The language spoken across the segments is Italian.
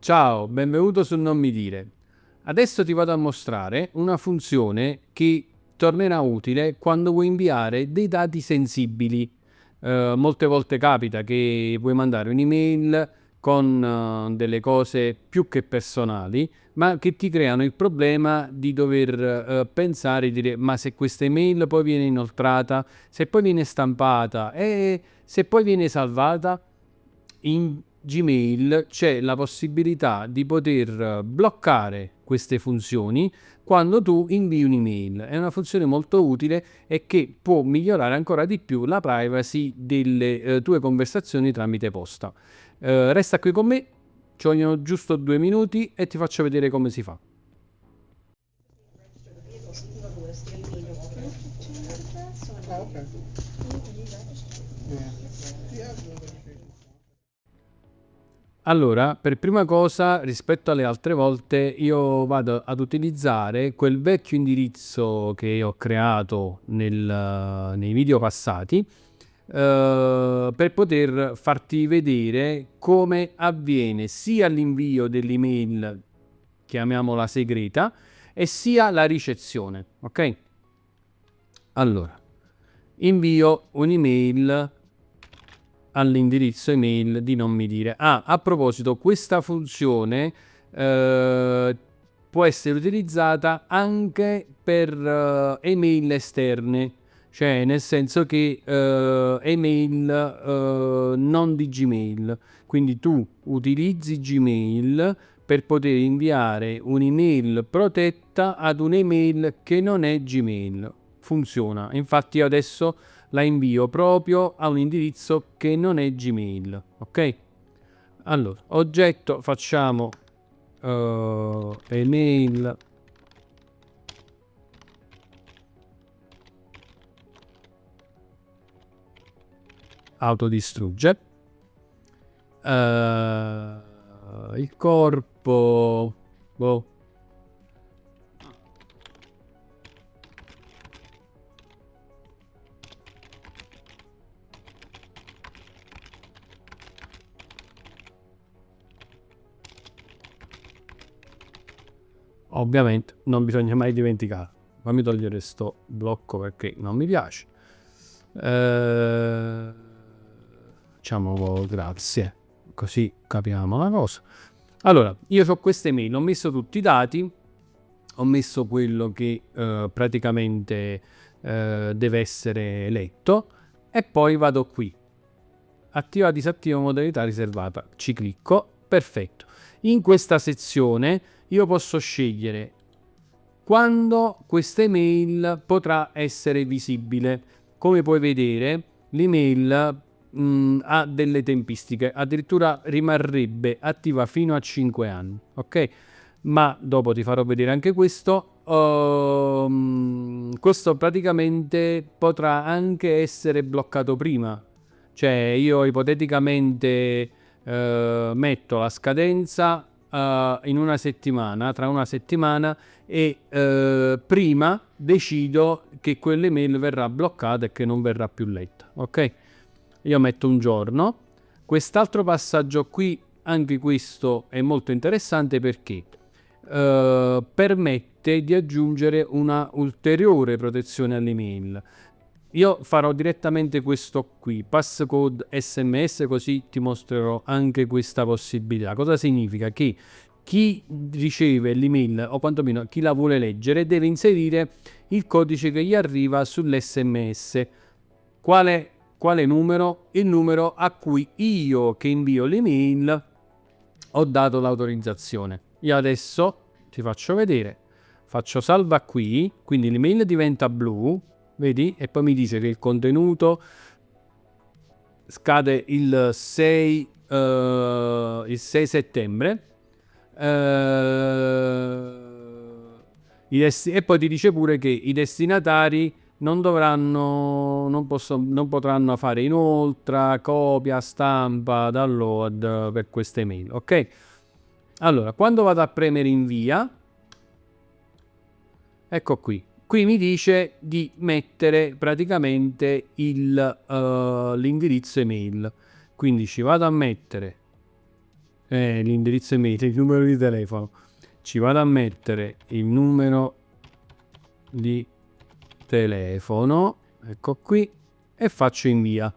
Ciao, benvenuto su Non mi dire. Adesso ti vado a mostrare una funzione che tornerà utile quando vuoi inviare dei dati sensibili. Molte volte capita che vuoi mandare un'email con delle cose più che personali, ma che ti creano il problema di dover pensare e dire: ma se questa email poi viene inoltrata, se poi viene stampata e se poi viene salvata, in Gmail c'è la possibilità di poter bloccare queste funzioni quando tu invii un'email. È una funzione molto utile e che può migliorare ancora di più la privacy delle tue conversazioni tramite posta. Resta qui con me, ci vogliono giusto 2 minuti e ti faccio vedere come si fa. Okay. Yeah. Allora, per prima cosa, rispetto alle altre volte, io vado ad utilizzare quel vecchio indirizzo che ho creato nei video passati, per poter farti vedere come avviene sia l'invio dell'email, chiamiamola segreta, e sia la ricezione, ok? Allora, invio un'email all'indirizzo email di Non mi dire. A proposito, questa funzione può essere utilizzata anche per email esterne, cioè nel senso che email non di Gmail. Quindi tu utilizzi Gmail per poter inviare un'email protetta ad un'email che non è Gmail. Funziona. Infatti io adesso la invio proprio a un indirizzo che non è Gmail, ok? Allora, oggetto, facciamo email autodistrugge, il corpo, boh. Ovviamente non bisogna mai dimenticare. Fammi togliere sto blocco perché non mi piace. Diciamo grazie, così capiamo la cosa. Allora, io ho queste mail, ho messo tutti i dati, ho messo quello che praticamente deve essere letto e poi vado qui. Attiva, disattiva modalità riservata. Ci clicco. Perfetto. In questa sezione io posso scegliere quando questa email potrà essere visibile. Come puoi vedere, l'email ha delle tempistiche, addirittura rimarrebbe attiva fino a 5 anni, ok? Ma dopo ti farò vedere anche questo. Questo praticamente potrà anche essere bloccato prima. Cioè io ipoteticamente metto la scadenza in una settimana, tra una settimana, e prima decido che quell'email verrà bloccata e che non verrà più letta, ok? Io metto un giorno. Quest'altro passaggio qui, anche questo è molto interessante perché permette di aggiungere una ulteriore protezione all'email. Io farò direttamente questo qui, passcode SMS, così ti mostrerò anche questa possibilità. Cosa significa? Che chi riceve l'email, o quantomeno chi la vuole leggere, deve inserire il codice che gli arriva sull'SMS. Quale numero? Il numero a cui io che invio l'email ho dato l'autorizzazione. Io adesso ti faccio vedere. Faccio salva qui, quindi l'email diventa blu, vedi? E poi mi dice che il contenuto scade il 6 settembre. E poi ti dice pure che i destinatari non potranno fare inoltre, copia, stampa, download per queste email, ok? Allora, quando vado a premere invia, ecco qui. Qui mi dice di mettere praticamente l'indirizzo email. Quindi ci vado a mettere l'indirizzo email, il numero di telefono, ci vado a mettere il numero di telefono, ecco qui, e faccio invia.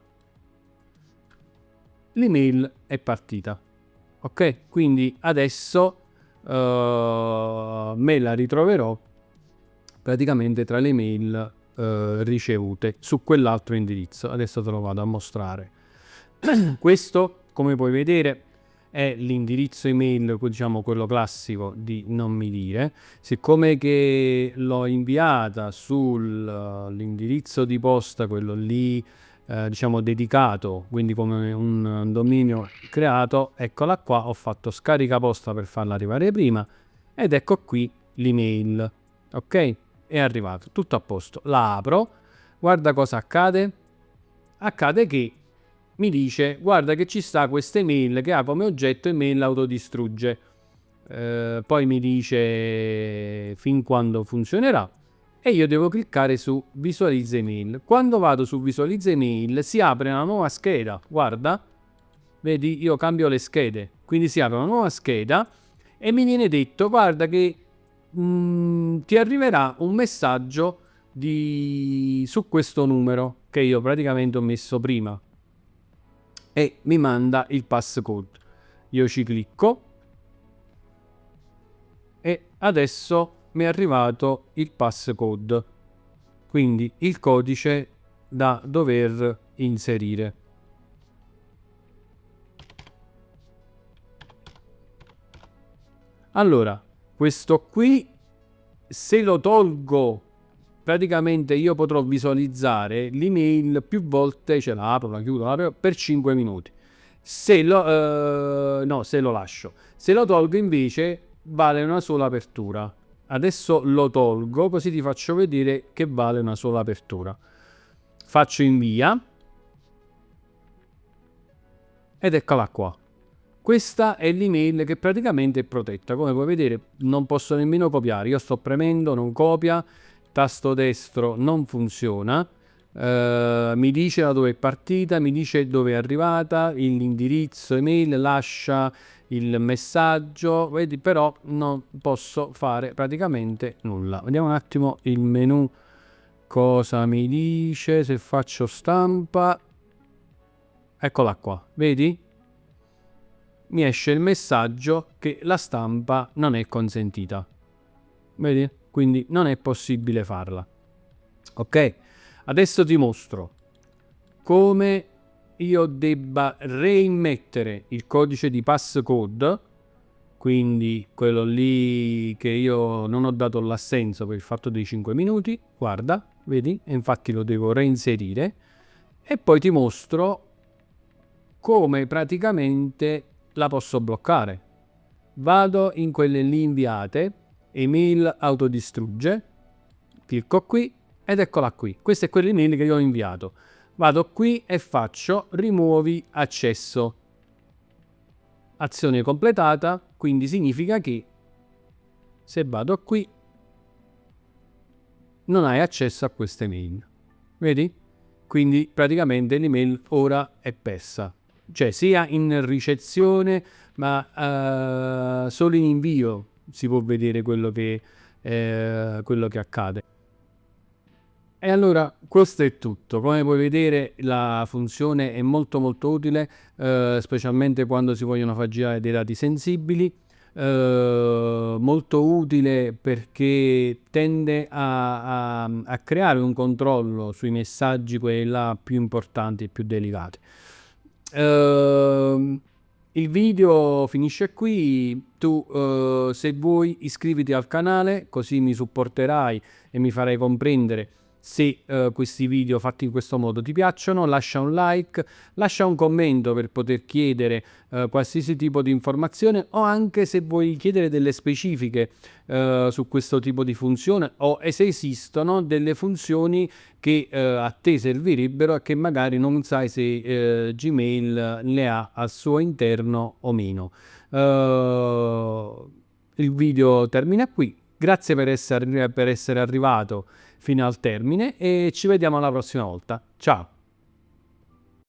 L'email è partita. Ok, quindi adesso me la ritroverò praticamente tra le mail ricevute su quell'altro indirizzo. Adesso te lo vado a mostrare. Questo, come puoi vedere, è l'indirizzo email, diciamo quello classico di non mi dire. Siccome che l'ho inviata sull'indirizzo di posta, quello lì diciamo dedicato, quindi come un dominio creato, eccola qua, ho fatto scarica posta per farla arrivare prima ed ecco qui l'email. Ok, è arrivato, tutto a posto. La apro, guarda cosa accade. Accade che mi dice guarda che ci sta questa email che ha come oggetto email autodistrugge, poi mi dice fin quando funzionerà e io devo cliccare su visualizza email. Quando vado su visualizza email si apre una nuova scheda, guarda, vedi, io cambio le schede, quindi si apre una nuova scheda e mi viene detto guarda che ti arriverà un messaggio su questo numero che io praticamente ho messo prima e mi manda il passcode. Io ci clicco e adesso mi è arrivato il passcode, quindi il codice da dover inserire. Allora, questo qui, se lo tolgo, praticamente io potrò visualizzare l'email più volte, ce la apro, la chiudo, la apro, per 5 minuti. Se lo lascio. Se lo tolgo invece vale una sola apertura. Adesso lo tolgo così ti faccio vedere che vale una sola apertura. Faccio invia ed eccola qua. Questa è l'email che praticamente è protetta. Come puoi vedere non posso nemmeno copiare. Io sto premendo, non copia, tasto destro non funziona. Mi dice da dove è partita, mi dice dove è arrivata, l'indirizzo email, lascia il messaggio, vedi, però non posso fare praticamente nulla. Vediamo un attimo il menu cosa mi dice. Se faccio stampa, eccola qua, vedi? Mi esce il messaggio che la stampa non è consentita, vedi? Quindi non è possibile farla. Ok, adesso ti mostro come io debba reimmettere il codice di passcode, quindi quello lì che io non ho dato l'assenso per il fatto dei 5 minuti, guarda, vedi? E infatti lo devo reinserire e poi ti mostro come praticamente la posso bloccare. Vado in quelle lì inviate, email autodistrugge, clicco qui ed eccola qui. Questa è quell'email che io ho inviato. Vado qui e faccio rimuovi accesso. Azione completata, quindi significa che se vado qui non hai accesso a questa email. Vedi? Quindi praticamente l'email ora è persa. Cioè sia in ricezione ma solo in invio si può vedere quello che accade. E allora questo è tutto. Come puoi vedere la funzione è molto utile, specialmente quando si vogliono far girare dei dati sensibili, molto utile perché tende a creare un controllo sui messaggi, quelli là più importanti e più delicati. Il video finisce qui. Tu se vuoi iscriviti al canale così mi supporterai e mi farai comprendere se questi video fatti in questo modo ti piacciono. Lascia un like, lascia un commento per poter chiedere qualsiasi tipo di informazione o anche se vuoi chiedere delle specifiche su questo tipo di funzione o se esistono delle funzioni che a te servirebbero e che magari non sai se Gmail le ha al suo interno o meno. Il video termina qui. Grazie per essere arrivato fino al termine e ci vediamo alla prossima volta. Ciao!